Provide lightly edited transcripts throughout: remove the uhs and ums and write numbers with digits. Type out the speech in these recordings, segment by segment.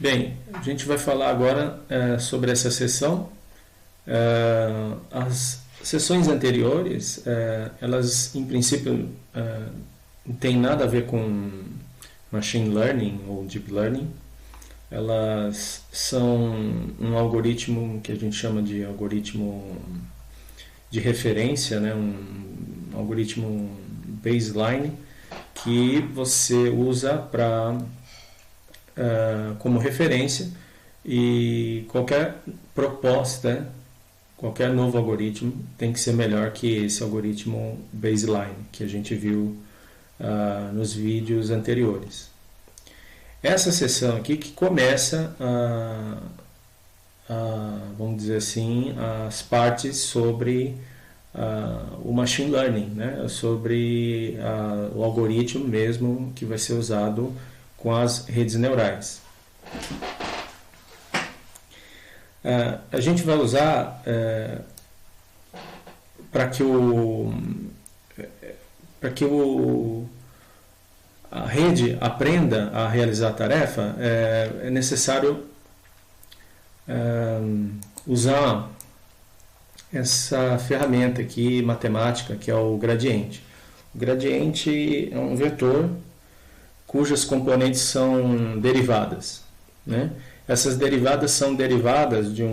Bem, a gente vai falar agora sobre essa sessão. As sessões anteriores, elas em princípio não têm nada a ver com machine learning ou deep learning. Elas são um algoritmo que a gente chama de algoritmo de referência, né? Um algoritmo baseline que você usa para como referência, e qualquer proposta, qualquer novo algoritmo tem que ser melhor que esse algoritmo baseline que a gente viu nos vídeos anteriores. Essa sessão aqui que começa vamos dizer assim, as partes sobre o machine learning, né? Sobre o algoritmo mesmo que vai ser usado com as redes neurais. A gente vai usar para que a rede aprenda a realizar a tarefa, é necessário usar essa ferramenta aqui matemática, que é o gradiente. O gradiente é um vetor cujas componentes são derivadas, né? Essas derivadas são derivadas de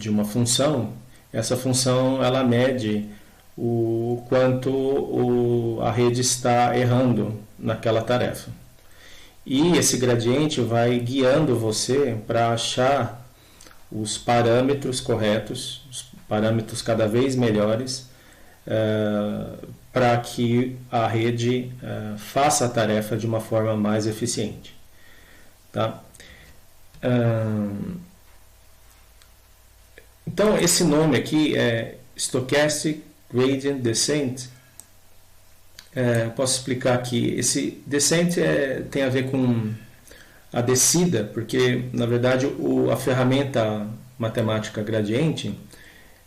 uma função. Essa função ela mede o quanto a rede está errando naquela tarefa. E esse gradiente vai guiando você para achar os parâmetros corretos, os parâmetros cada vez melhores, para que a rede faça a tarefa de uma forma mais eficiente. Tá? Então, esse nome aqui é Stochastic Gradient Descent. Posso explicar aqui. Esse descent tem a ver com a descida, porque, na verdade, a ferramenta matemática gradiente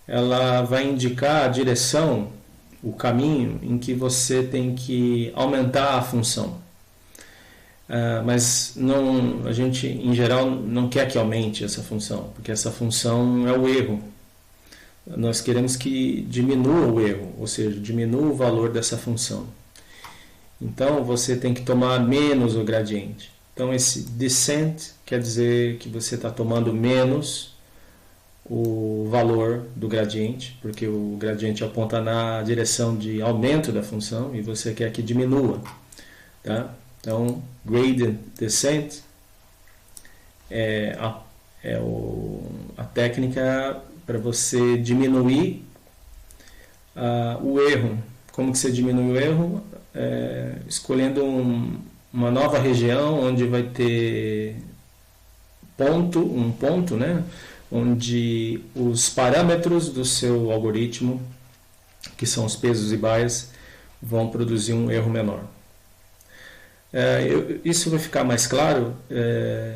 ela vai indicar a direção, o caminho em que você tem que aumentar a função. Mas a gente, em geral, não quer que aumente essa função, porque essa função é o erro. Nós queremos que diminua o erro, ou seja, diminua o valor dessa função. Então, você tem que tomar menos o gradiente. Então, esse descent quer dizer que você está tomando menos o valor do gradiente, porque o gradiente aponta na direção de aumento da função e você quer que diminua. Tá? Então, gradient descent é a técnica para você diminuir o erro. Como que você diminui o erro? Escolhendo uma nova região onde vai ter um ponto, né? Onde os parâmetros do seu algoritmo, que são os pesos e bias, vão produzir um erro menor. Isso vai ficar mais claro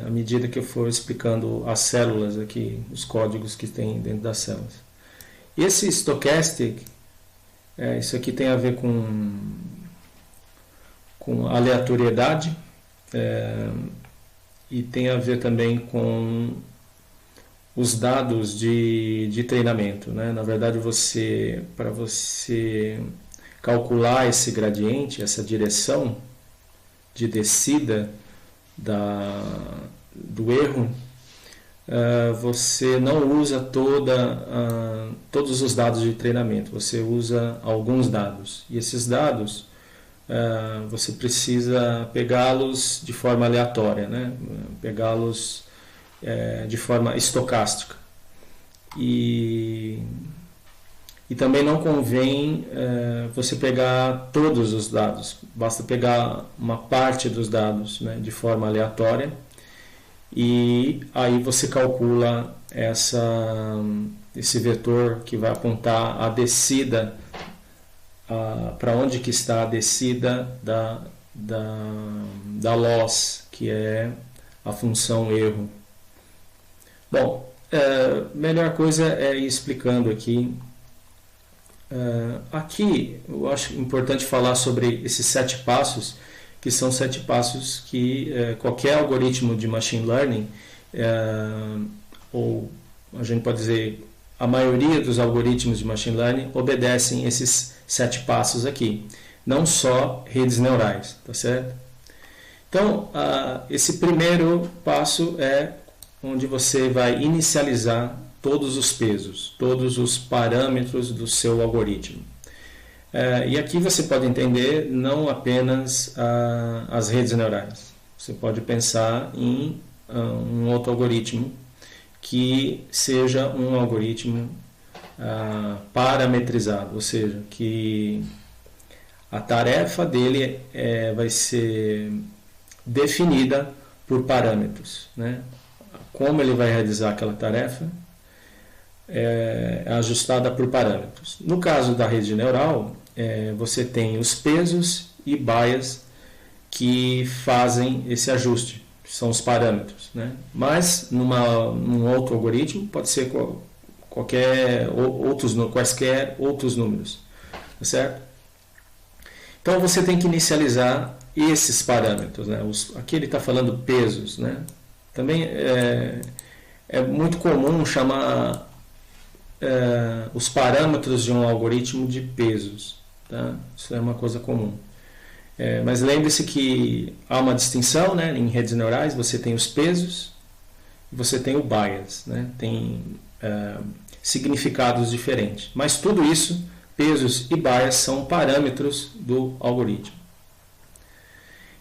à medida que eu for explicando as células aqui, os códigos que tem dentro das células. E esse stochastic, isso aqui tem a ver com aleatoriedade e tem a ver também com os dados de treinamento, né? Na verdade, para você calcular esse gradiente, essa direção de descida do erro, você não usa todos os dados de treinamento, você usa alguns dados. E esses dados, você precisa pegá-los de forma aleatória, né? Pegá-los de forma estocástica. E também não convém você pegar todos os dados, basta pegar uma parte dos dados, né, de forma aleatória, e aí você calcula esse vetor que vai apontar a descida, para onde que está a descida da loss, que é a função erro. Bom, melhor coisa é ir explicando aqui. Aqui eu acho importante falar sobre esses 7 passos que são 7 passos que qualquer algoritmo de machine learning, ou a gente pode dizer, a maioria dos algoritmos de machine learning obedecem esses 7 passos aqui, não só redes neurais, tá certo? Então, esse primeiro passo é onde você vai inicializar todos os pesos, todos os parâmetros do seu algoritmo. E aqui você pode entender não apenas as redes neurais. Você pode pensar em um outro algoritmo que seja um algoritmo parametrizado, ou seja, que a tarefa dele vai ser definida por parâmetros, né? Como ele vai realizar aquela tarefa é ajustada por parâmetros. No caso da rede neural, você tem os pesos e bias que fazem esse ajuste, que são os parâmetros, né? Mas num outro algoritmo pode ser quaisquer outros números, tá certo? Então você tem que inicializar esses parâmetros, né? Aqui ele está falando pesos, né? Também é muito comum chamar os parâmetros de um algoritmo de pesos, tá? Isso é uma coisa comum. Mas lembre-se que há uma distinção, né? Em redes neurais você tem os pesos e você tem o bias, né? Tem significados diferentes. Mas tudo isso, pesos e bias, são parâmetros do algoritmo.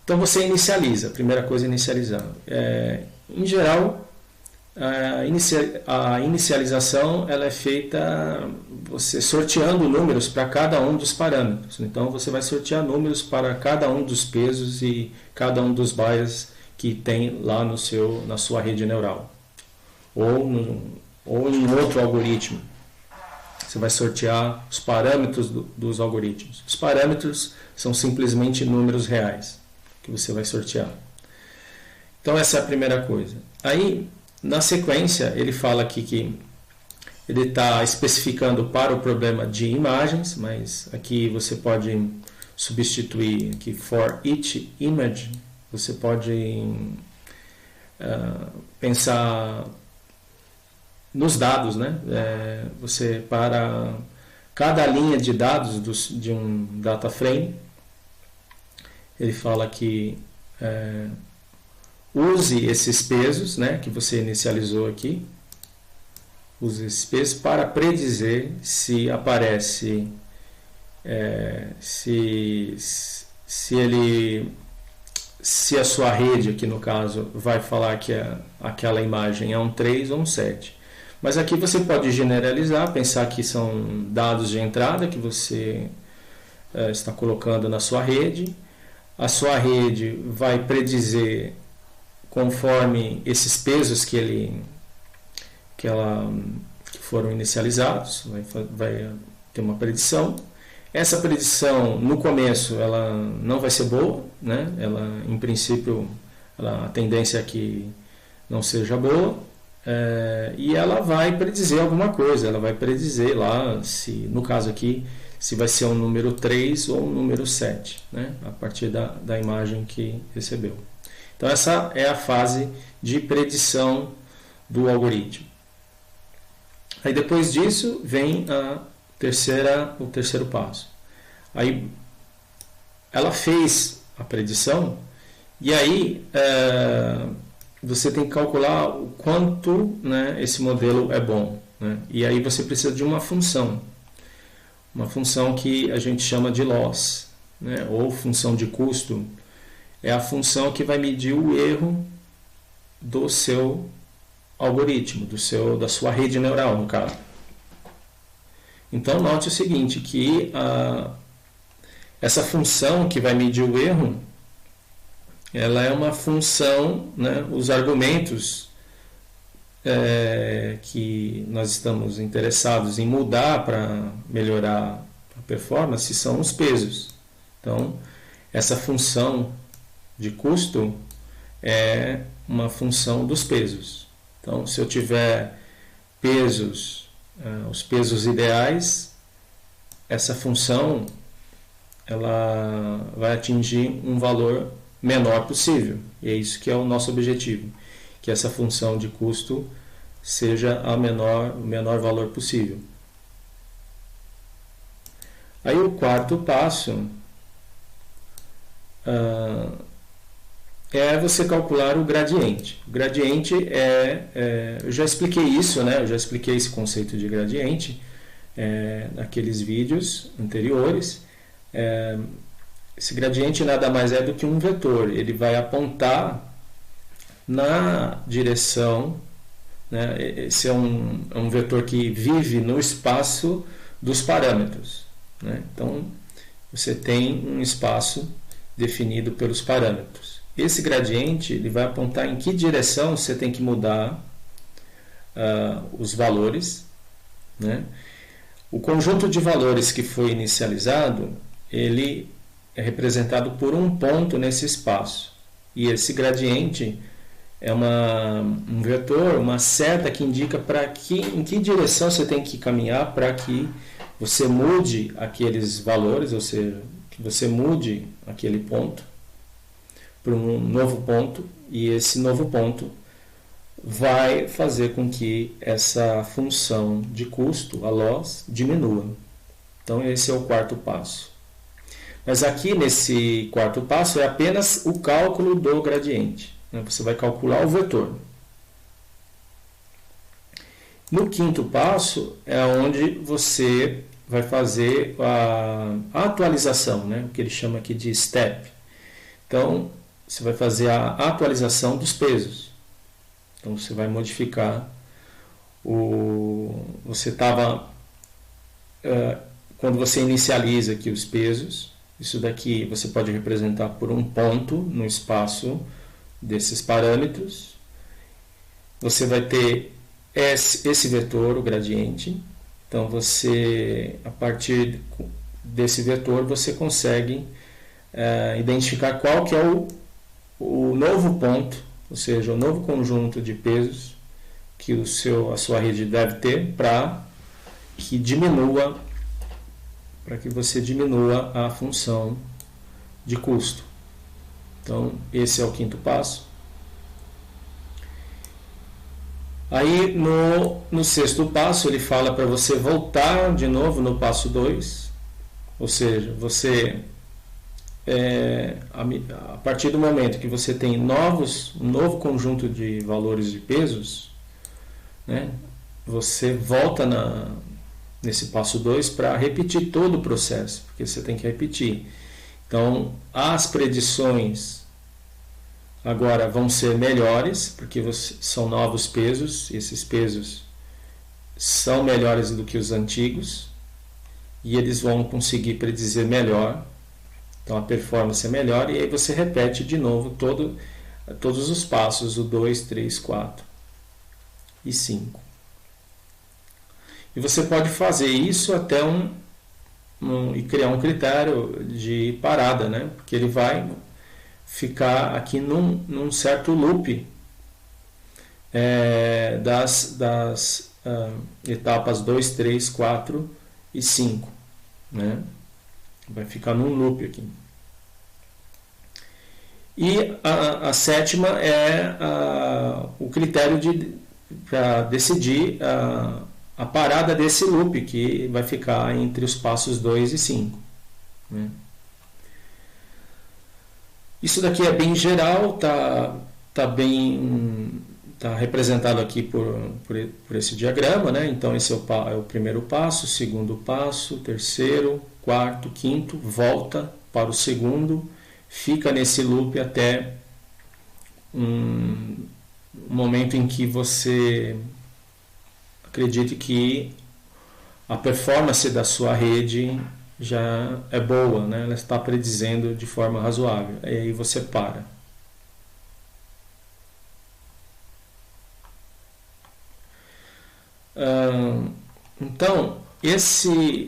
Então você inicializa, a primeira coisa é inicializar. Em geral, a inicialização ela é feita você sorteando números para cada um dos parâmetros. Então você vai sortear números para cada um dos pesos e cada um dos bias que tem lá na sua rede neural. Ou em outro algoritmo. Você vai sortear os parâmetros dos algoritmos. Os parâmetros são simplesmente números reais que você vai sortear. Então essa é a primeira coisa. Aí, na sequência, ele fala aqui que ele está especificando para o problema de imagens, mas aqui você pode substituir aqui for each image, você pode pensar nos dados, né? Você, para cada linha de dados de um data frame, ele fala que use esses pesos, né, que você inicializou aqui, use esses pesos para predizer se aparece, se a sua rede, aqui no caso, vai falar que aquela imagem é um 3 ou um 7. Mas aqui você pode generalizar, pensar que são dados de entrada que você está colocando na sua rede. A sua rede vai predizer conforme esses pesos que foram inicializados, vai ter uma predição. Essa predição, no começo, ela não vai ser boa, né? Ela, em princípio, a tendência é que não seja boa, e ela vai predizer alguma coisa, ela vai predizer lá, no caso aqui, se vai ser um número 3 ou um número 7, né? A partir da imagem que recebeu. Então essa é a fase de predição do algoritmo. Aí depois disso vem o terceiro passo. Aí ela fez a predição e aí você tem que calcular o quanto, né, esse modelo é bom, né? E aí você precisa de uma função que a gente chama de loss, né, ou função de custo. É a função que vai medir o erro do seu algoritmo, da sua rede neural, no caso. Então, note o seguinte, que essa função que vai medir o erro, ela é uma função, né, os argumentos que nós estamos interessados em mudar para melhorar a performance são os pesos. Então, essa função de custo é uma função dos pesos. Então, se eu tiver pesos, os pesos ideais, essa função ela vai atingir um valor menor possível. E é isso que é o nosso objetivo, que essa função de custo seja o menor valor possível. Aí o quarto passo é você calcular o gradiente. O gradiente eu já expliquei isso, né? Eu já expliquei esse conceito de gradiente naqueles vídeos anteriores. Esse gradiente nada mais é do que um vetor. Ele vai apontar na direção, né? Esse é um vetor que vive no espaço dos parâmetros, né? Então, você tem um espaço definido pelos parâmetros. Esse gradiente ele vai apontar em que direção você tem que mudar os valores, né? O conjunto de valores que foi inicializado, ele é representado por um ponto nesse espaço. E esse gradiente é um vetor, uma seta que indica em que direção você tem que caminhar para que você mude aqueles valores, ou seja, que você mude aquele ponto para um novo ponto, e esse novo ponto vai fazer com que essa função de custo, a loss, diminua. Então esse é o quarto passo. Mas aqui nesse quarto passo é apenas o cálculo do gradiente, né? Você vai calcular o vetor. No quinto passo é onde você vai fazer a atualização, né? O que ele chama aqui de step. Então, você vai fazer a atualização dos pesos. Então, você vai modificar você estava... quando você inicializa aqui os pesos, isso daqui você pode representar por um ponto no espaço desses parâmetros. Você vai ter esse vetor, o gradiente. Então, a partir desse vetor, você consegue identificar qual que é o novo ponto, ou seja, o novo conjunto de pesos que a sua rede deve ter para que você diminua a função de custo. Então, esse é o quinto passo. Aí, no sexto passo, ele fala para você voltar de novo no passo 2, ou seja, você, a partir do momento que você tem um novo conjunto de valores de pesos, né, você volta nesse passo 2 para repetir todo o processo, porque você tem que repetir. Então, as predições agora vão ser melhores, porque são novos pesos, e esses pesos são melhores do que os antigos, e eles vão conseguir predizer melhor, então a performance é melhor, e aí você repete de novo todos os passos, o 2, 3, 4 e 5. E você pode fazer isso até e criar um critério de parada, né? Porque ele vai ficar aqui num certo loop das etapas 2, 3, 4 e 5, né? Vai ficar num loop aqui. E a sétima é o critério para decidir a parada desse loop, que vai ficar entre os passos 2 e 5, né? Isso daqui é bem geral, tá representado aqui por esse diagrama, né? Então esse é o primeiro passo, o segundo passo, o terceiro, quarto, quinto, volta para o segundo, fica nesse loop até um momento em que você acredite que a performance da sua rede já é boa, né? Ela está predizendo de forma razoável. E aí você para. Então, esse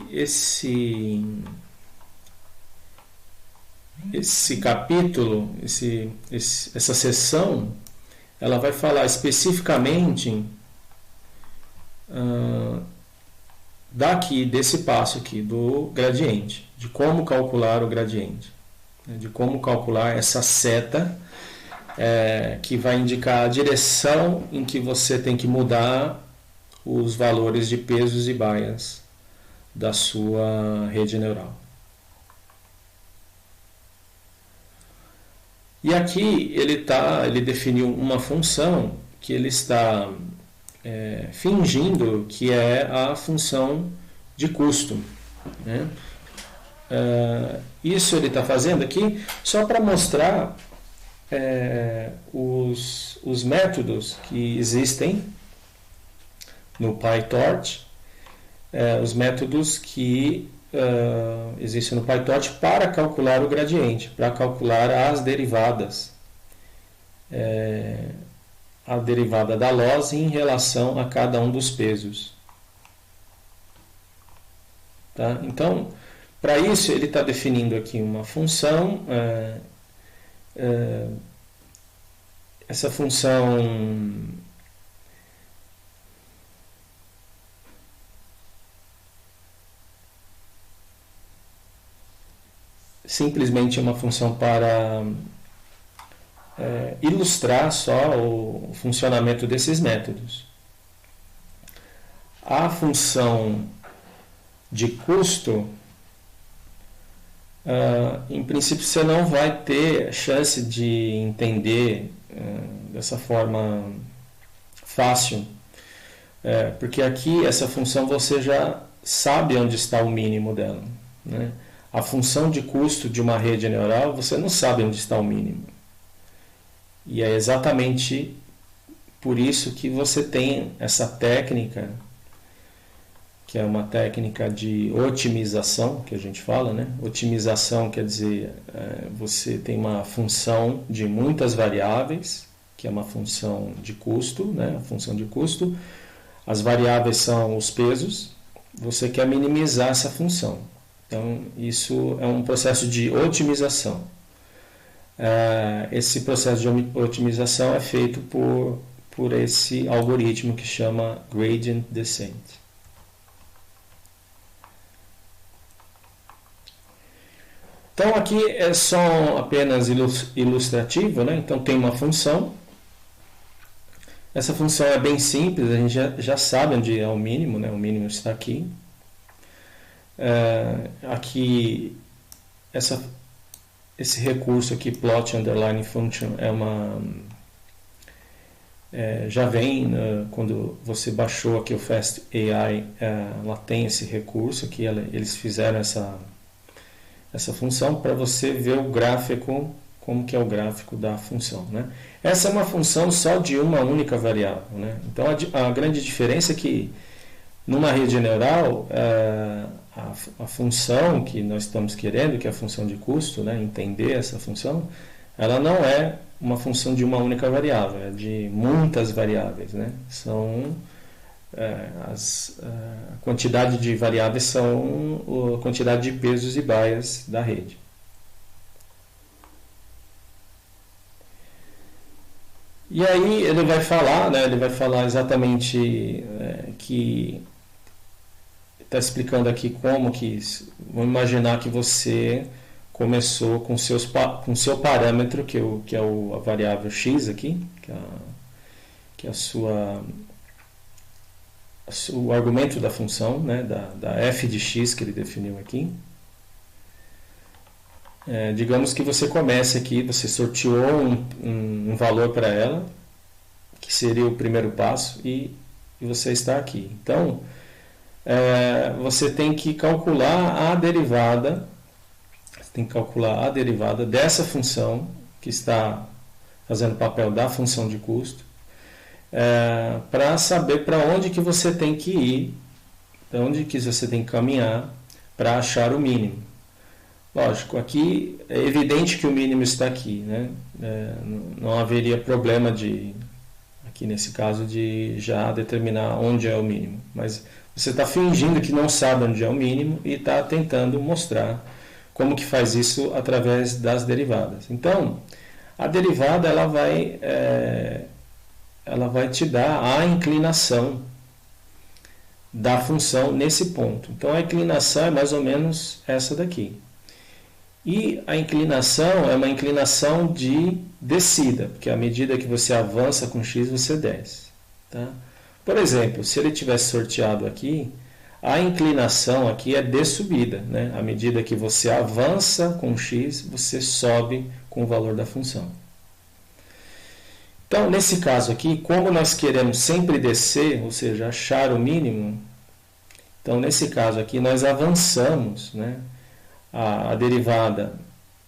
capítulo, essa seção, ela vai falar especificamente daqui, desse passo aqui, do gradiente, de como calcular o gradiente, né, de como calcular essa seta que vai indicar a direção em que você tem que mudar os valores de pesos e baias da sua rede neural. E aqui ele definiu uma função que ele está fingindo que é a função de custo, né? Isso ele está fazendo aqui só para mostrar os métodos que existem no PyTorch, os métodos que existem no PyTorch para calcular o gradiente, para calcular as derivadas, a derivada da loss em relação a cada um dos pesos. Tá? Então, para isso ele está definindo aqui uma função. Essa função simplesmente é uma função para ilustrar só o funcionamento desses métodos. A função de custo, em princípio você não vai ter chance de entender dessa forma fácil, porque aqui essa função você já sabe onde está o mínimo dela, né? A função de custo de uma rede neural você não sabe onde está o mínimo, e é exatamente por isso que você tem essa técnica, que é uma técnica de otimização, que a gente fala, né? Otimização quer dizer, você tem uma função de muitas variáveis, que é uma função de custo, né? A função de custo. As variáveis são os pesos, você quer minimizar essa função. Então, isso é um processo de otimização. Esse processo de otimização é feito por esse algoritmo que chama Gradient Descent. Então aqui é só apenas ilustrativo, né? Então tem uma função. Essa função é bem simples, a gente já sabe onde é o mínimo, né? O mínimo está aqui. Aqui esse recurso aqui, plot underline function, já vem quando você baixou aqui o Fast AI, ela tem esse recurso aqui, eles fizeram essa função para você ver o gráfico, como que é o gráfico da função, né? Essa é uma função só de uma única variável, né? Então a grande diferença é que numa rede neural a função que nós estamos querendo, que é a função de custo, né? Entender essa função, ela não é uma função de uma única variável, é de muitas variáveis, né? A quantidade de variáveis são a quantidade de pesos e baias da rede. E aí ele vai falar, né, ele vai falar exatamente que está explicando aqui como que, vamos imaginar que você começou com seu parâmetro, que é a variável x aqui, que é o argumento da função, né, da f de x que ele definiu aqui. Digamos que você comece aqui, você sorteou um valor para ela, que seria o primeiro passo, e você está aqui. Então, você tem que calcular a derivada, dessa função que está fazendo o papel da função de custo, para saber para onde que você tem que ir, para onde que você tem que caminhar para achar o mínimo. Lógico, aqui é evidente que o mínimo está aqui, né? Não haveria problema aqui nesse caso, de já determinar onde é o mínimo. Mas você está fingindo que não sabe onde é o mínimo e está tentando mostrar como que faz isso através das derivadas. Então, a derivada ela vai te dar a inclinação da função nesse ponto. Então a inclinação é mais ou menos essa daqui. E a inclinação é uma inclinação de descida, porque à medida que você avança com x, você desce. Tá? Por exemplo, se ele tivesse sorteado aqui, a inclinação aqui é de subida. Né? À medida que você avança com x, você sobe com o valor da função. Então, nesse caso aqui, como nós queremos sempre descer, ou seja, achar o mínimo, então nesse caso aqui nós avançamos, né? A derivada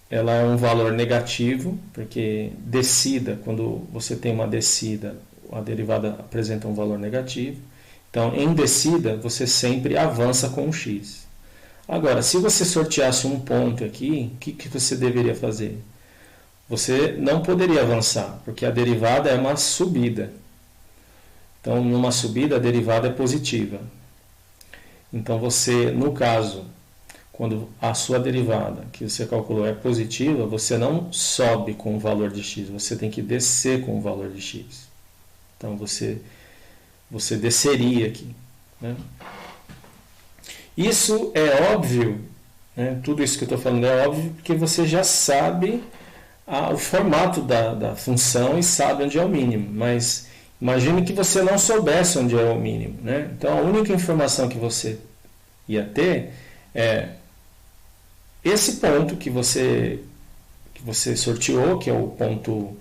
ela é um valor negativo, porque descida, quando você tem uma descida, a derivada apresenta um valor negativo. Então, em descida, você sempre avança com um x. Agora, se você sorteasse um ponto aqui, o que você deveria fazer? Você não poderia avançar, porque a derivada é uma subida. Então, numa subida, a derivada é positiva. Então, você, no caso, quando a sua derivada que você calculou é positiva, você não sobe com o valor de x, você tem que descer com o valor de x. Então, você desceria aqui. Né? Isso é óbvio, né? Tudo isso que eu estou falando é óbvio, porque você já sabe o formato da função e sabe onde é o mínimo, mas imagine que você não soubesse onde é o mínimo. Né? Então, a única informação que você ia ter é esse ponto que você sorteou, que é o ponto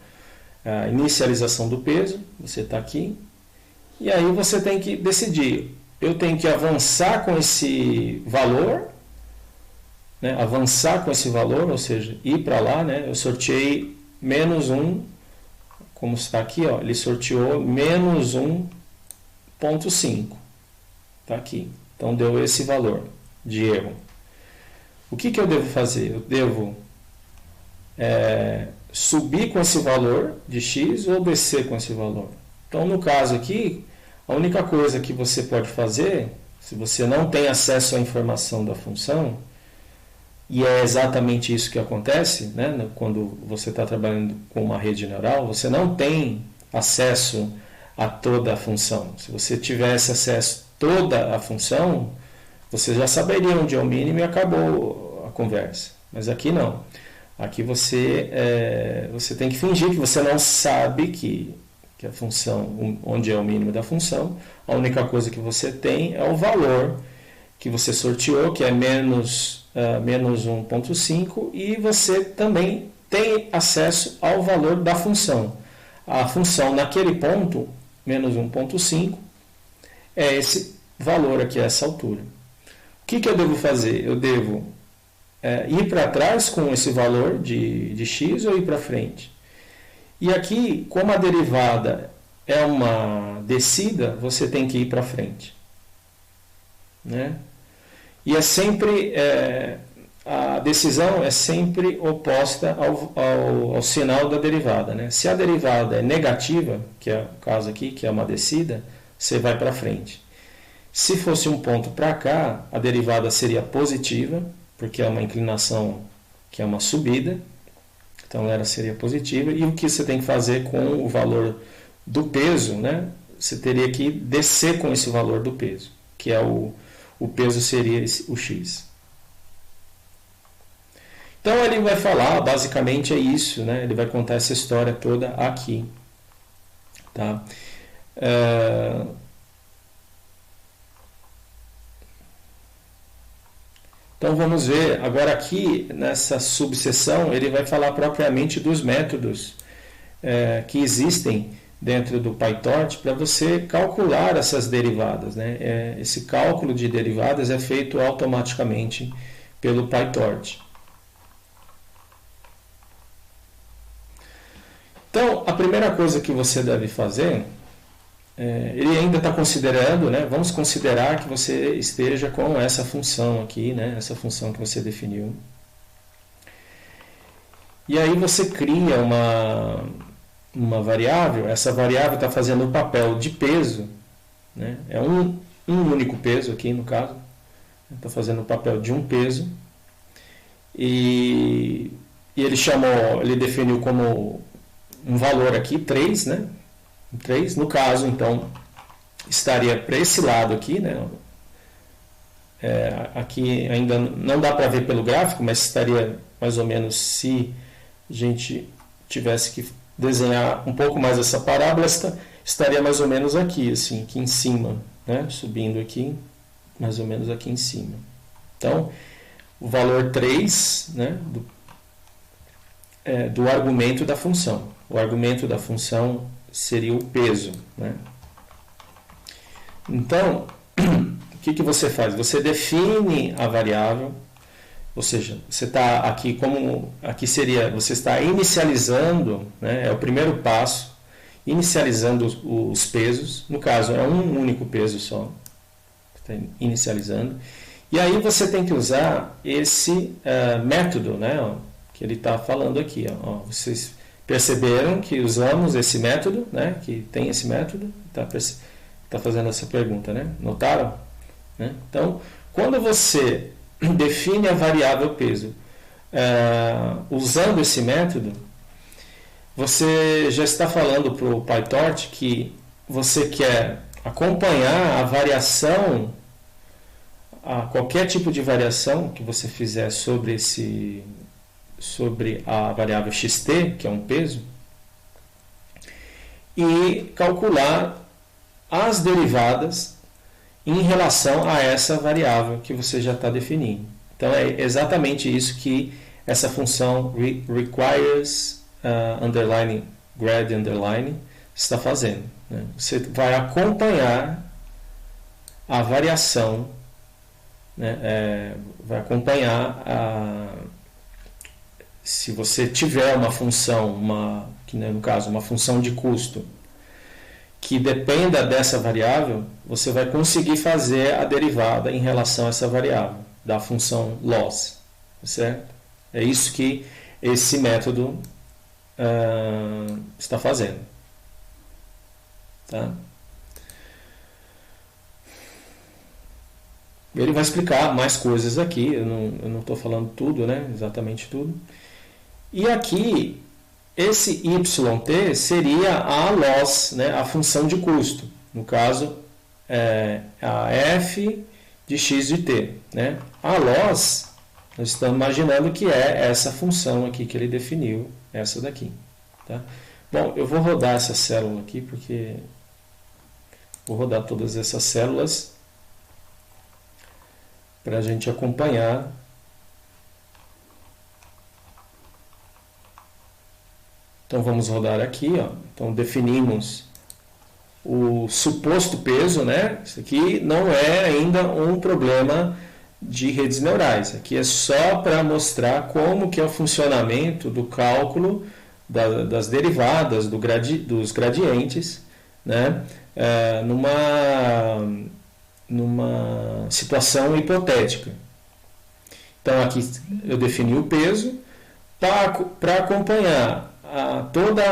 inicialização do peso, você está aqui, e aí você tem que decidir, eu tenho que avançar com esse valor, né, avançar com esse valor, ou seja, ir para lá, né, eu sorteei menos 1, como está aqui, ó, ele sorteou menos 1,5, está aqui, então deu esse valor de erro. O que eu devo fazer? Eu devo subir com esse valor de x ou descer com esse valor? Então, no caso aqui, a única coisa que você pode fazer, se você não tem acesso à informação da função, e é exatamente isso que acontece, né, quando você está trabalhando com uma rede neural, você não tem acesso a toda a função. Se você tivesse acesso a toda a função, você já saberia onde é o mínimo e acabou a conversa. Mas aqui não. Aqui você tem que fingir que você não sabe que a função, onde é o mínimo da função. A única coisa que você tem é o valor que você sorteou, que é menos 1,5, e você também tem acesso ao valor da função. A função naquele ponto, menos 1,5, é esse valor aqui, essa altura. O que eu devo fazer? Eu devo ir para trás com esse valor de x ou ir para frente? E aqui, como a derivada é uma descida, você tem que ir para frente. Né? E é sempre, a decisão é sempre oposta ao sinal da derivada. Né? Se a derivada é negativa, que é o caso aqui, que é uma descida, você vai para frente. Se fosse um ponto para cá, a derivada seria positiva, porque é uma inclinação que é uma subida, então ela seria positiva. E o que você tem que fazer com o valor do peso, né? Você teria que descer com esse valor do peso, que é o peso seria o x. Então ele vai falar, basicamente é isso, né? Ele vai contar essa história toda aqui. Tá? Então vamos ver, agora aqui nessa subseção ele vai falar propriamente dos métodos que existem dentro do PyTorch para você calcular essas derivadas. Né? Esse cálculo de derivadas é feito automaticamente pelo PyTorch. Então a primeira coisa que você deve fazer, ele ainda está considerando, né? Vamos considerar que você esteja com essa função aqui, né? Essa função que você definiu. E aí você cria uma variável, essa variável está fazendo o papel de peso, né? É um único peso aqui no caso, está fazendo o papel de um peso, e ele definiu como um valor aqui, 3, né? 3, no caso, então, estaria para esse lado aqui, né? Aqui ainda não dá para ver pelo gráfico, mas estaria mais ou menos, se a gente tivesse que desenhar um pouco mais essa parábola, estaria mais ou menos aqui, assim, aqui em cima, né? Subindo aqui, mais ou menos aqui em cima. Então, o valor 3, né, do argumento da função. O argumento da função seria o peso, né? Então, o que você faz? Você define a variável, ou seja, você está aqui, aqui seria, você está inicializando, né, é o primeiro passo, inicializando os pesos. No caso, é um único peso só, está inicializando. E aí você tem que usar esse método, né, que ele está falando aqui. Vocês perceberam que usamos esse método, né, que tem esse método, está fazendo essa pergunta, né? Notaram? Né? Então, quando você define a variável peso usando esse método, você já está falando para o PyTorch que você quer acompanhar a variação, qualquer tipo de variação que você fizer sobre a variável xt, que é um peso, e calcular as derivadas em relação a essa variável que você já está definindo. Então é exatamente isso que essa função requires underline grad underline está fazendo, né? Você vai acompanhar a variação, né? Vai acompanhar se você tiver uma função, que no caso uma função de custo que dependa dessa variável, você vai conseguir fazer a derivada em relação a essa variável da função loss, certo? É isso que esse método está fazendo, tá? Ele vai explicar mais coisas aqui, eu não estou falando tudo, né? Exatamente tudo. E aqui, esse YT seria a loss, né? A função de custo. No caso, a f de x de t, né? A loss, nós estamos imaginando que é essa função aqui que ele definiu, essa daqui. Tá? Bom, eu vou rodar essa célula aqui, porque vou rodar todas essas células para a gente acompanhar. Então vamos rodar aqui, ó. Então definimos o suposto peso, né? Isso aqui não é ainda um problema de redes neurais. Aqui é só para mostrar como que é o funcionamento do cálculo das derivadas, dos gradientes, né? Numa situação hipotética. Então aqui eu defini o peso para acompanhar toda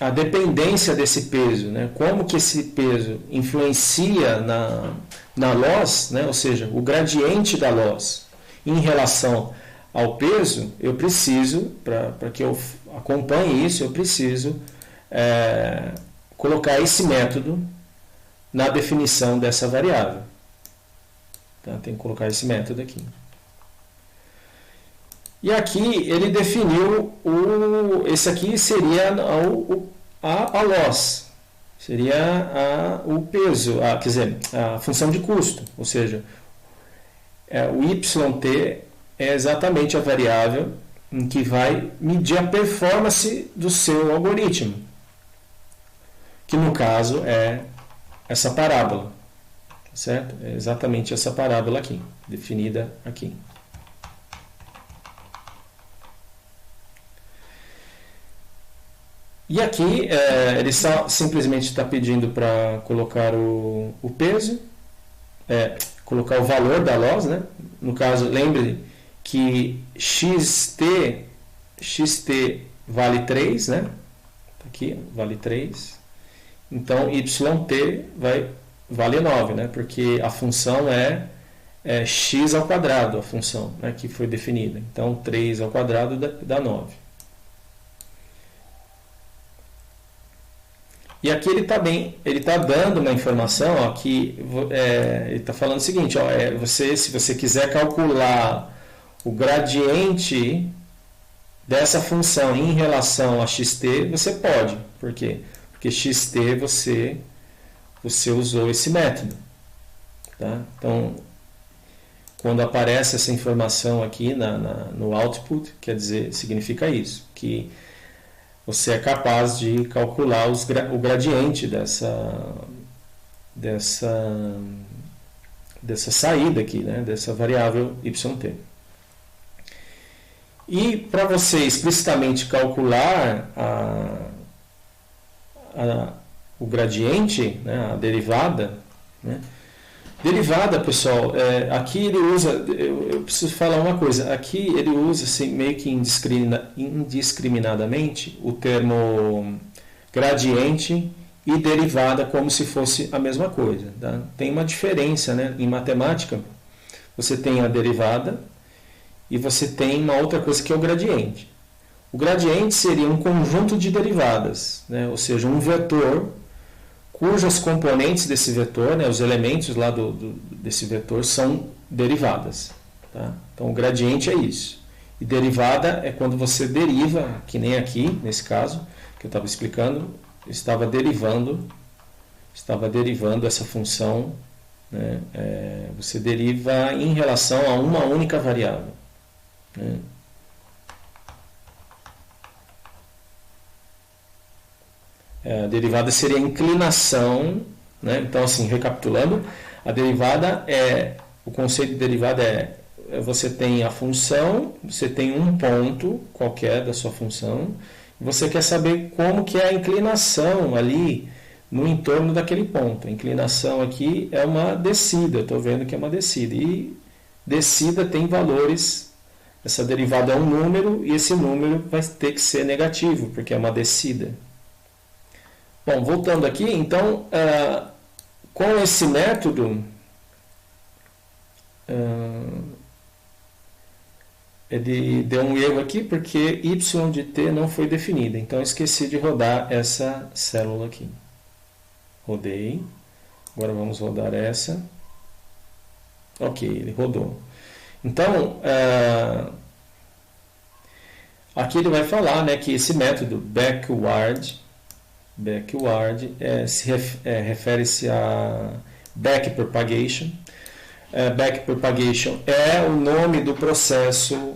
a dependência desse peso, né? Como que esse peso influencia na loss, né? Ou seja, o gradiente da loss em relação ao peso, eu preciso, para que eu acompanhe isso, eu preciso colocar esse método na definição dessa variável. Tá? Tem que colocar esse método aqui. E aqui ele definiu esse aqui seria a loss, seria o peso, quer dizer, a função de custo, ou seja, o YT é exatamente a variável em que vai medir a performance do seu algoritmo, que no caso é essa parábola, certo? É exatamente essa parábola aqui, definida aqui. E aqui ele simplesmente está pedindo para colocar o peso, colocar o valor da loss, né? No caso, lembre que xt vale 3, né? Aqui vale 3. Então yt vale 9, né? Porque a função é x ao quadrado, a função, né, que foi definida. Então 3 ao quadrado dá 9. E aqui ele está dando uma informação, ó, que ele está falando o seguinte, ó, se você quiser calcular o gradiente dessa função em relação a xt, você pode. Por quê? Porque xt você usou esse método. Tá? Então, quando aparece essa informação aqui no output, quer dizer, significa isso, que você é capaz de calcular o gradiente dessa saída aqui, né? Dessa variável yt. E para você explicitamente calcular o gradiente, né? A derivada, né? Derivada, pessoal, aqui ele usa, eu preciso falar uma coisa, aqui ele usa assim, meio que indiscriminadamente o termo gradiente e derivada como se fosse a mesma coisa. Tá? Tem uma diferença, né? Em matemática, você tem a derivada e você tem uma outra coisa que é o gradiente. O gradiente seria um conjunto de derivadas, né? Ou seja, um vetor cujas componentes desse vetor, né, os elementos lá desse vetor são derivadas. Tá? Então, o gradiente é isso. E derivada é quando você deriva, que nem aqui, nesse caso, que eu estava explicando, estava derivando essa função, né, você deriva em relação a uma única variável. Né? A derivada seria a inclinação, né? Então, assim, recapitulando, a derivada o conceito de derivada você tem a função, você tem um ponto qualquer da sua função, e você quer saber como que é a inclinação ali no entorno daquele ponto. A inclinação aqui é uma descida, eu estou vendo que é uma descida, e descida tem valores, essa derivada é um número, e esse número vai ter que ser negativo, porque é uma descida. Bom, voltando aqui, então, com esse método, ele deu um erro aqui porque y de t não foi definida. Então, eu esqueci de rodar essa célula aqui. Rodei. Agora vamos rodar essa. Ok, ele rodou. Então, aqui ele vai falar, né, que esse método backward refere-se a backpropagation. Backpropagation é o nome do processo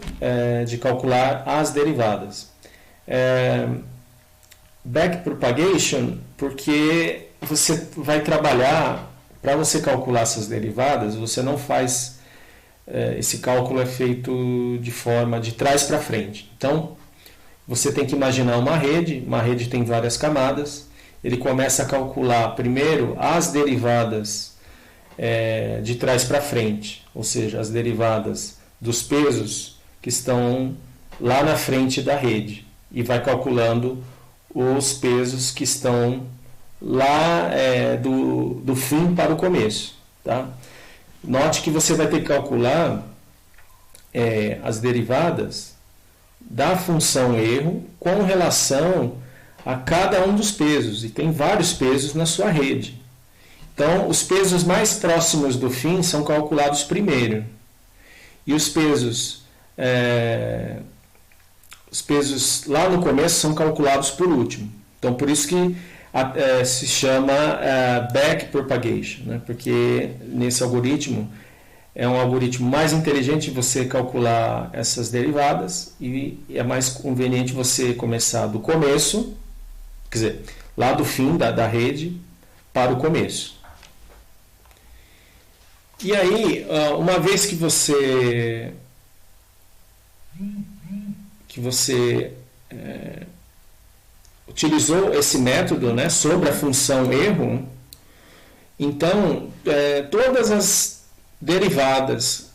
de calcular as derivadas. Backpropagation porque você vai trabalhar, para você calcular essas derivadas, você não faz, esse cálculo é feito de forma de trás para frente. Então, você tem que imaginar uma rede tem várias camadas, ele começa a calcular primeiro as derivadas de trás para frente, ou seja, as derivadas dos pesos que estão lá na frente da rede, e vai calculando os pesos que estão lá do fim para o começo. Tá? Note que você vai ter que calcular as derivadas da função erro com relação a cada um dos pesos, e tem vários pesos na sua rede. Então, os pesos mais próximos do fim são calculados primeiro, e os pesos lá no começo são calculados por último. Então, por isso que se chama backpropagation, né? Porque nesse algoritmo é um algoritmo mais inteligente você calcular essas derivadas, e é mais conveniente você começar do começo, quer dizer, lá do fim da rede para o começo. E aí, uma vez que você utilizou esse método, né, sobre a função erro, então todas as derivadas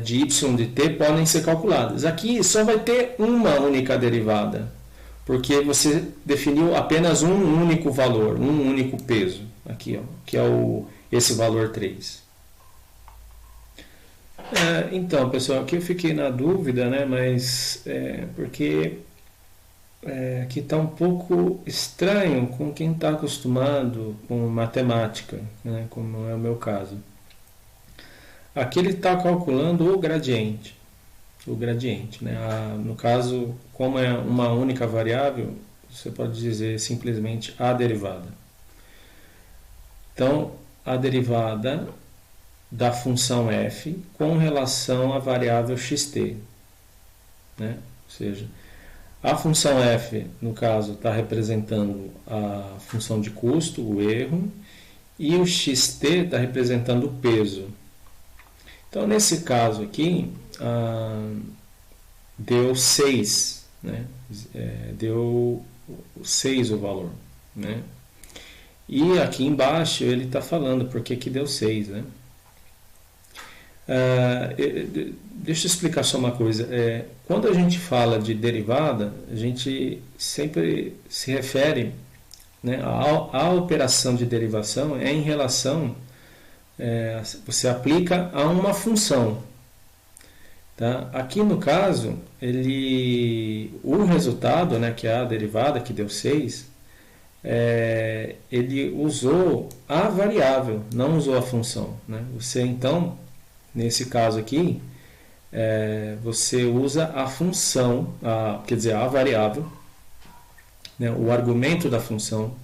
de y de t podem ser calculadas. Aqui só vai ter uma única derivada, porque você definiu apenas um único valor, um único peso, aqui, ó, que é esse valor 3. Então, pessoal, aqui eu fiquei na dúvida, né? Mas porque aqui está um pouco estranho com quem está acostumado com matemática, né? Como é o meu caso. Aqui ele está calculando o gradiente, né? No caso, como é uma única variável, você pode dizer simplesmente a derivada. Então, a derivada da função f com relação à variável xt, né? Ou seja, a função f, no caso, está representando a função de custo, o erro, e o xt está representando o peso. Então, nesse caso aqui, deu 6, né? Deu 6 o valor, né? E aqui embaixo ele está falando por que deu 6, né? Deixa eu explicar só uma coisa. Quando a gente fala de derivada, a gente sempre se refere, né, a operação de derivação é em relação, você aplica a uma função. Tá? Aqui no caso, o resultado, né, que é a derivada, que deu 6, ele usou a variável, não usou a função. Né? Você então, nesse caso aqui, você usa a função, quer dizer, a variável, né, o argumento da função,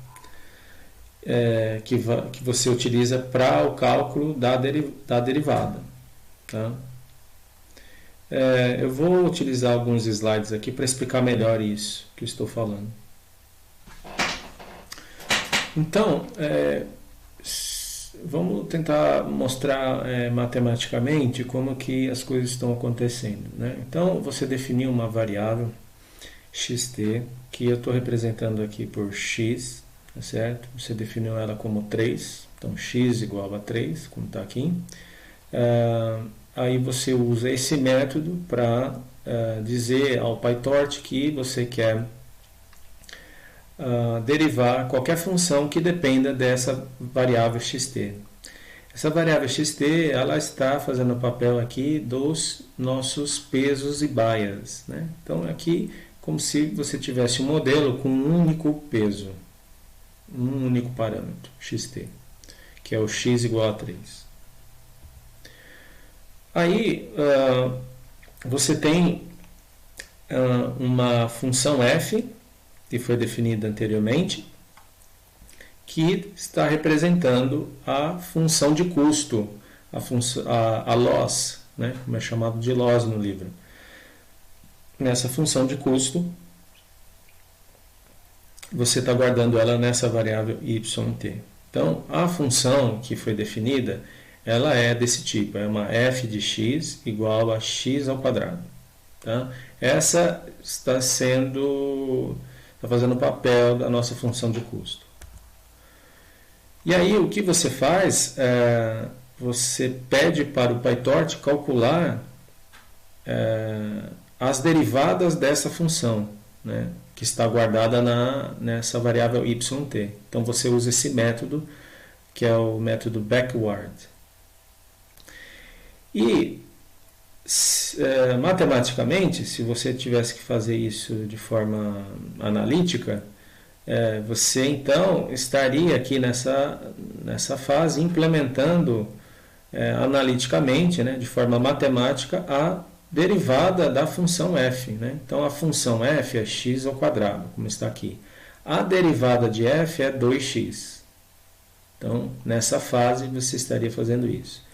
que você utiliza para o cálculo da derivada. Tá? Eu vou utilizar alguns slides aqui para explicar melhor isso que eu estou falando. Então, vamos tentar mostrar matematicamente como que as coisas estão acontecendo, né? Então, você definiu uma variável xt, que eu estou representando aqui por x, tá certo? Você definiu ela como 3, então x igual a 3, como está aqui. Aí você usa esse método para dizer ao PyTorch que você quer derivar qualquer função que dependa dessa variável xt. Essa variável xt, ela está fazendo o papel aqui dos nossos pesos e baias, né? Então aqui como se você tivesse um modelo com um único peso, um único parâmetro, xt, que é o x igual a 3. Aí você tem uma função f, que foi definida anteriormente, que está representando a função de custo, a loss, né, como é chamado de loss no livro. Nessa função de custo, você está guardando ela nessa variável yt. Então, a função que foi definida, ela é desse tipo, é uma f de x igual a x ao quadrado. Tá? Essa está fazendo o papel da nossa função de custo. E aí o que você faz, você pede para o PyTorch calcular as derivadas dessa função, né, que está guardada nessa variável yt. Então você usa esse método, que é o método backward. E matematicamente, se você tivesse que fazer isso de forma analítica, você então estaria aqui nessa fase implementando analiticamente, né, de forma matemática, a derivada da função f. Né? Então a função f é x ao quadrado, como está aqui. A derivada de f é 2x. Então nessa fase você estaria fazendo isso.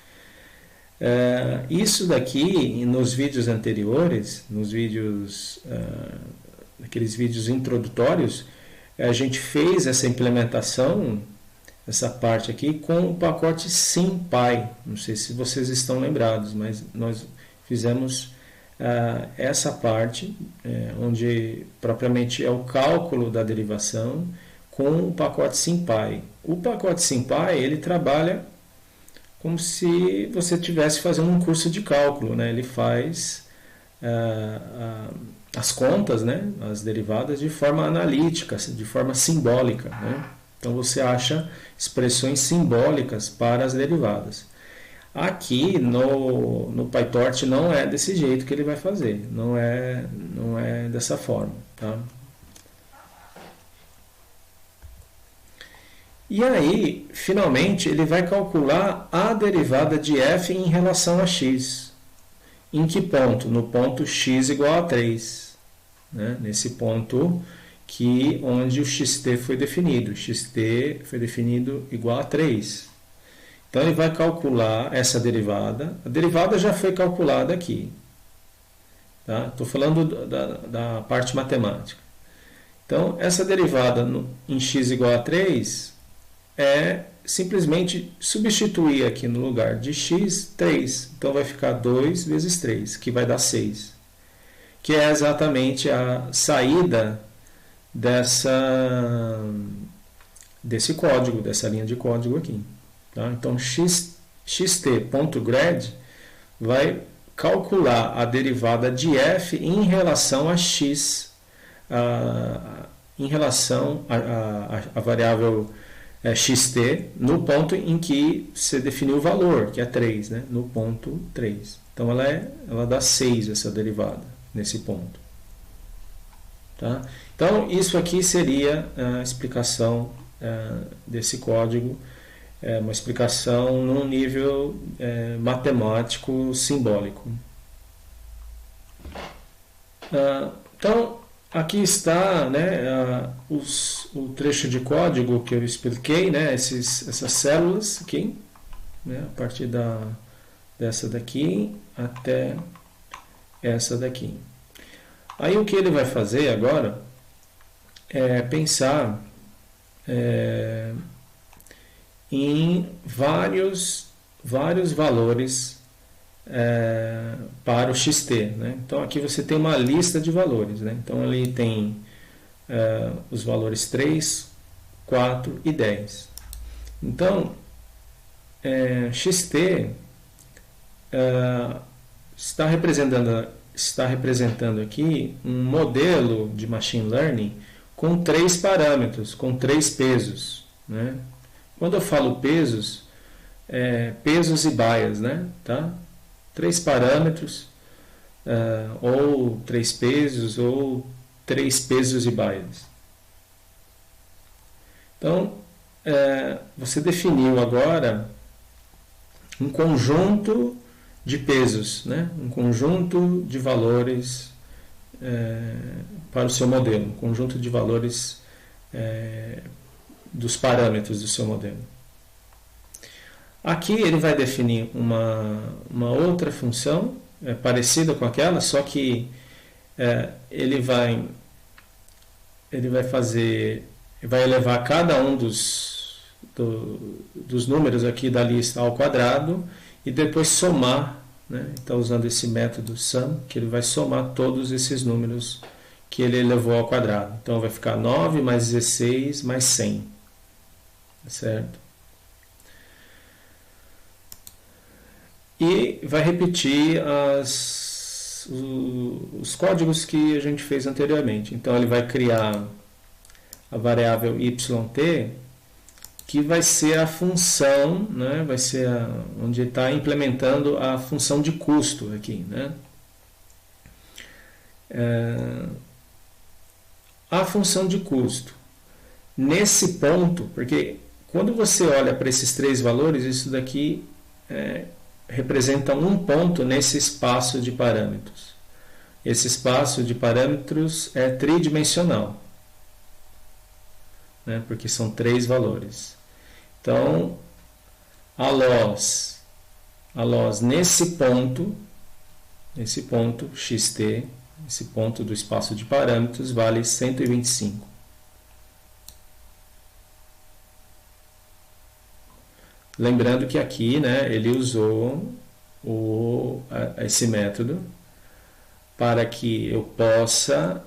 Isso daqui, nos vídeos anteriores, aqueles vídeos introdutórios, a gente fez essa implementação, essa parte aqui, com o pacote SymPy. Não sei se vocês estão lembrados, mas nós fizemos essa parte, onde propriamente é o cálculo da derivação, com o pacote SymPy. O pacote SymPy, ele trabalha como se você estivesse fazendo um curso de cálculo, né? Ele faz as contas, né? As derivadas de forma analítica, de forma simbólica, né? Então você acha expressões simbólicas para as derivadas. Aqui no PyTorch não é desse jeito que ele vai fazer, não é dessa forma, tá? E aí, finalmente, ele vai calcular a derivada de f em relação a x. Em que ponto? No ponto x igual a 3. Né? Nesse ponto onde o xt foi definido. Xt foi definido igual a 3. Então, ele vai calcular essa derivada. A derivada já foi calculada aqui. Estou falando da parte matemática. Então, essa derivada em x igual a 3 é simplesmente substituir aqui no lugar de x, 3. Então, vai ficar 2 vezes 3, que vai dar 6. Que é exatamente a saída desse código, dessa linha de código aqui. Tá? Então, xt.grad vai calcular a derivada de f em relação a x, em relação à variável xt, no ponto em que você definiu o valor, que é 3, né? No ponto 3. Então, ela dá 6, essa derivada, nesse ponto. Tá? Então, isso aqui seria a explicação desse código, uma explicação num nível matemático simbólico. Então, aqui está, né, o trecho de código que eu expliquei, né, essas células aqui, né, a partir dessa daqui até essa daqui. Aí o que ele vai fazer agora é pensar em vários valores para o xt. Né? Então aqui você tem uma lista de valores. Né? Então ali tem os valores 3, 4 e 10. Então xt está representando aqui um modelo de machine learning com 3 parâmetros, com 3 pesos. Né? Quando eu falo pesos, pesos e baias, né? Tá? 3 parâmetros, ou 3 pesos, ou 3 pesos e baias. Então, você definiu agora um conjunto de pesos, né? Um conjunto de valores para o seu modelo, um conjunto de valores dos parâmetros do seu modelo. Aqui ele vai definir uma outra função parecida com aquela, só que ele vai elevar cada um dos números aqui da lista ao quadrado e depois somar, né? Então, usando esse método sum, que ele vai somar todos esses números que ele elevou ao quadrado. Então, vai ficar 9 mais 16 mais 100. Certo? E vai repetir os códigos que a gente fez anteriormente. Então, ele vai criar a variável yt, que vai ser a função, né? Vai ser onde está implementando a função de custo aqui. Né? A função de custo. Nesse ponto, porque quando você olha para esses 3 valores, isso daqui representa um ponto nesse espaço de parâmetros. Esse espaço de parâmetros é tridimensional, né? Porque são 3 valores. Então, a loss nesse ponto xt, esse ponto do espaço de parâmetros, vale 125. Lembrando que aqui, né, ele usou esse método para que eu possa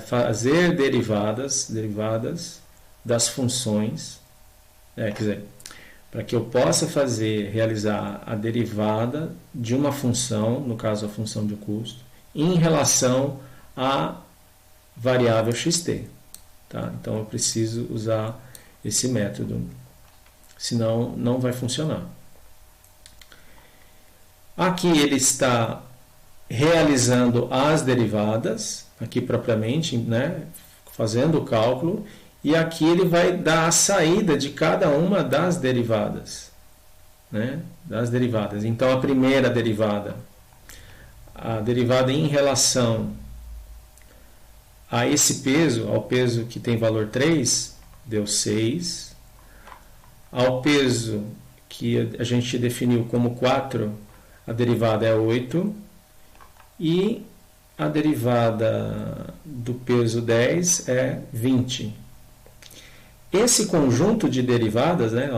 fazer derivadas das funções, quer dizer, para que eu possa realizar a derivada de uma função, no caso a função de custo, em relação à variável xt. Tá? Então eu preciso usar esse método, senão não vai funcionar. Aqui ele está realizando as derivadas, aqui propriamente, né, fazendo o cálculo, e aqui ele vai dar a saída de cada uma das derivadas, né, das derivadas. Então a primeira derivada, a derivada em relação a esse peso, ao peso que tem valor 3, deu 6. Ao peso que a gente definiu como 4, a derivada é 8. E a derivada do peso 10 é 20. Esse conjunto de derivadas, né,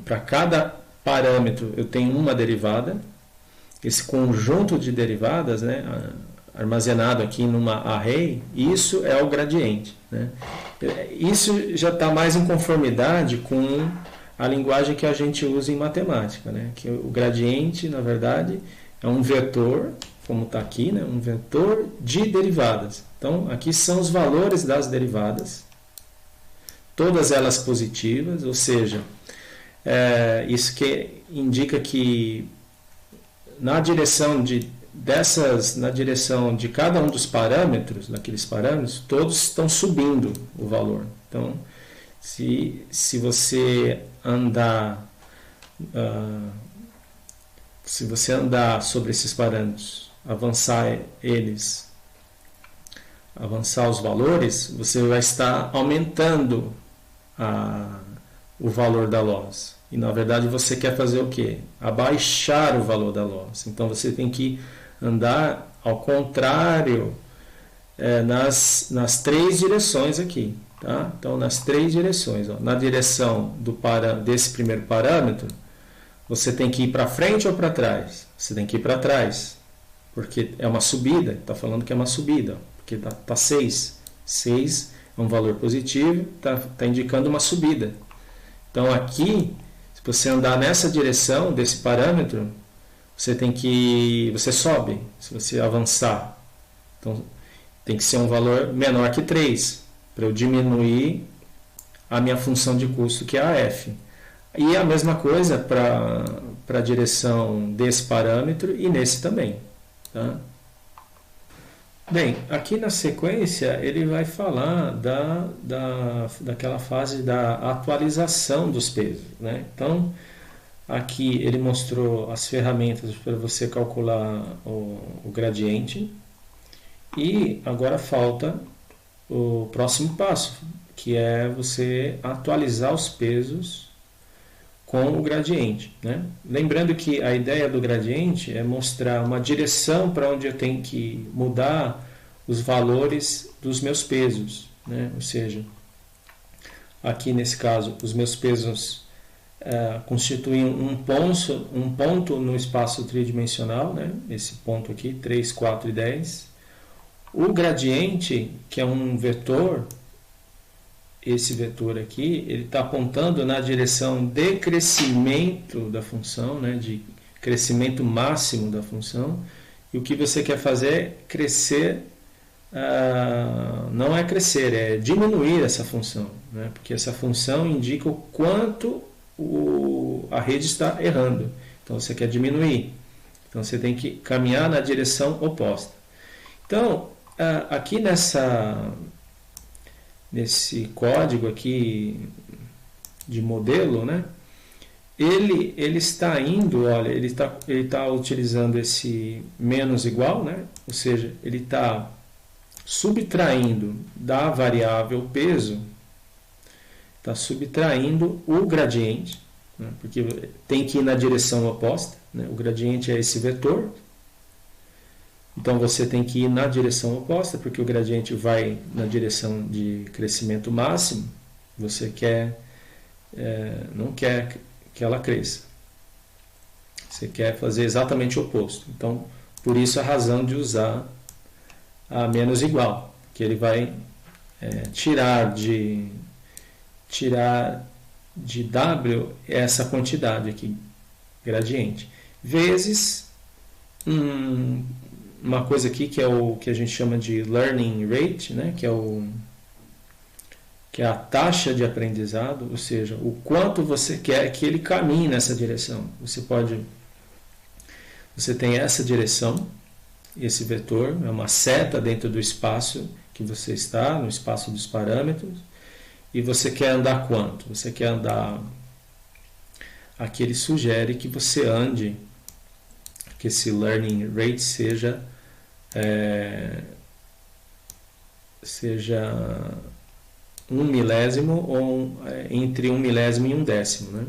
para cada parâmetro eu tenho uma derivada. Esse conjunto de derivadas, né, armazenado aqui numa array, isso é o gradiente, né? Isso já está mais em conformidade com a linguagem que a gente usa em matemática, né? Que o gradiente, na verdade, é um vetor, como está aqui, né? Um vetor de derivadas. Então, aqui são os valores das derivadas, todas elas positivas, ou seja, isso que indica que na direção de cada um dos parâmetros, daqueles parâmetros, todos estão subindo o valor. Então, se você andar sobre esses parâmetros, avançar os valores, você vai estar aumentando o valor da loss. E na verdade você quer fazer o quê? Abaixar o valor da loss. Então você tem que andar ao contrário nas três direções aqui. Tá? Então nas três direções. Ó. Na direção desse primeiro parâmetro, você tem que ir para frente ou para trás? Você tem que ir para trás, porque é uma subida, está falando que é uma subida, porque está 6. 6 é um valor positivo, está indicando uma subida. Então aqui, se você andar nessa direção desse parâmetro, você sobe, se você avançar. Então tem que ser um valor menor que 3, para eu diminuir a minha função de custo, que é a f. E a mesma coisa para a direção desse parâmetro e nesse também. Tá? Bem, aqui na sequência ele vai falar daquela fase da atualização dos pesos, né? Então, aqui ele mostrou as ferramentas para você calcular o gradiente. E agora falta o próximo passo, que é você atualizar os pesos com o gradiente, né? Lembrando que a ideia do gradiente é mostrar uma direção para onde eu tenho que mudar os valores dos meus pesos, né? Ou seja, aqui nesse caso os meus pesos constituem um ponto no espaço tridimensional, né? Esse ponto aqui, 3, 4 e 10. O gradiente, que é um vetor, esse vetor aqui, ele está apontando na direção de crescimento da função, né, de crescimento máximo da função. E o que você quer fazer é crescer, não é crescer, é diminuir essa função, né, porque essa função indica o quanto a rede está errando. Então você quer diminuir. Então você tem que caminhar na direção oposta. Então, aqui nesse código aqui de modelo, né, ele está indo, olha, ele está utilizando esse menos igual, né, ou seja, ele está subtraindo da variável peso, está subtraindo o gradiente, né, porque tem que ir na direção oposta, né, o gradiente é esse vetor. Então você tem que ir na direção oposta, porque o gradiente vai na direção de crescimento máximo. Você não quer que ela cresça. Você quer fazer exatamente o oposto. Então, por isso a razão de usar a menos igual, que ele vai tirar de W essa quantidade aqui, gradiente, vezes uma coisa aqui que é o que a gente chama de learning rate, né? que é a taxa de aprendizado, ou seja, o quanto você quer que ele caminhe nessa direção. Você pode você tem essa direção, esse vetor, é uma seta dentro do espaço que você está, no espaço dos parâmetros, e você quer andar quanto? Você quer andar... Aqui ele sugere que você ande, que esse learning rate seja 1 milésimo ou entre 1 milésimo e 1 décimo, né?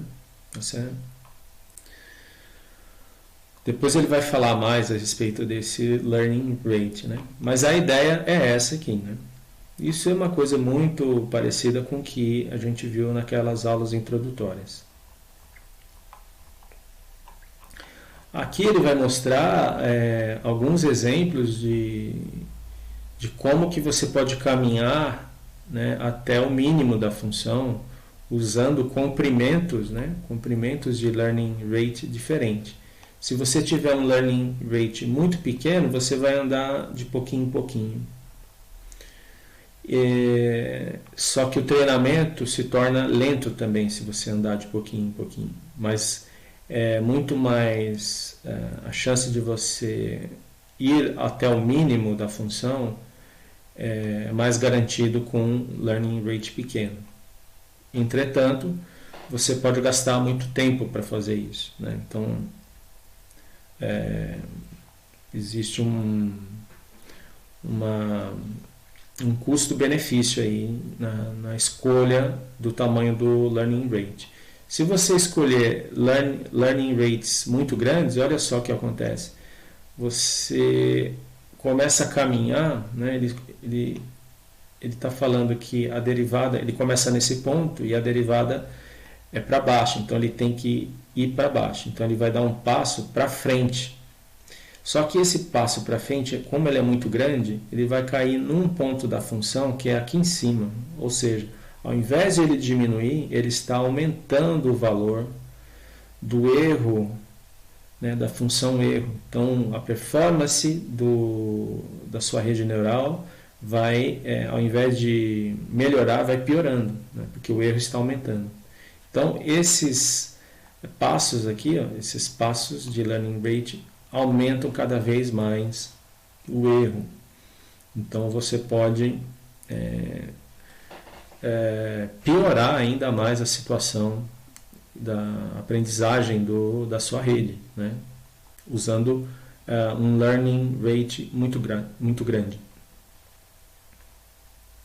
Depois ele vai falar mais a respeito desse learning rate, né? Mas a ideia é essa aqui, né? Isso é uma coisa muito parecida com o que a gente viu naquelas aulas introdutórias. Aqui ele vai mostrar alguns exemplos de como que você pode caminhar, né, até o mínimo da função usando comprimentos, né, comprimentos de learning rate diferente. Se você tiver um learning rate muito pequeno, você vai andar de pouquinho em pouquinho. Só que o treinamento se torna lento também se você andar de pouquinho em pouquinho. Mas é muito mais a chance de você ir até o mínimo da função é mais garantido com um learning rate pequeno. Entretanto, você pode gastar muito tempo para fazer isso, né? Então, existe um custo-benefício aí na escolha do tamanho do learning rate. Se você escolher learning rates muito grandes, olha só o que acontece. Você começa a caminhar, né? Ele está falando que a derivada, ele começa nesse ponto e a derivada é para baixo, então ele tem que ir para baixo. Então ele vai dar um passo para frente. Só que esse passo para frente, como ele é muito grande, ele vai cair num ponto da função que é aqui em cima. Ou seja, ao invés de ele diminuir, ele está aumentando o valor do erro, né, da função erro. Então, a performance da sua rede neural vai, ao invés de melhorar, vai piorando, né, porque o erro está aumentando. Então, esses passos aqui, esses passos de learning rate, aumentam cada vez mais o erro. Então, você pode piorar ainda mais a situação da aprendizagem da sua rede, né? Usando um learning rate muito grande.